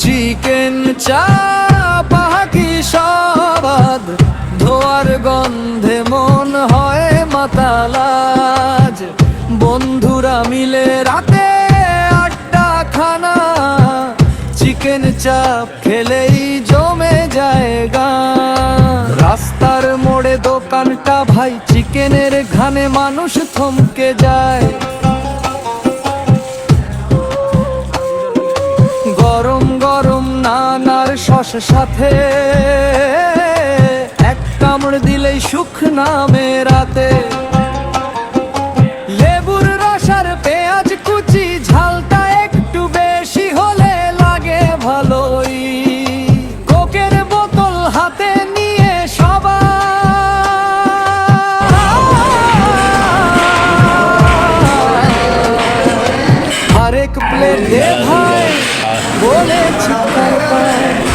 Chicken চাপ কি স্বাদ, ধোয়ার গন্ধে মন হয় মাতালাজ। বন্ধুরা মিলে রাতে আড্ডা খানা, চিকেন চাপ খেলেই জমে যায় গান। রাস্তার মোড়ে দোকানটা ভাই, চিকেনের ঘানে মানুষ থমকে যায়। গরম গরম নানার শস সাথে, এক কামড় দিলেই সুখ নামে রাতে। লেবুর রস আর পেঁয়াজ কুচি, ঝালটা একটু বেশি হলে লাগে ভালোই। কোকের বোতল হাতে নিয়ে সবাই আরেক প্লেট দে ভাই বলে চিৎকার পায়।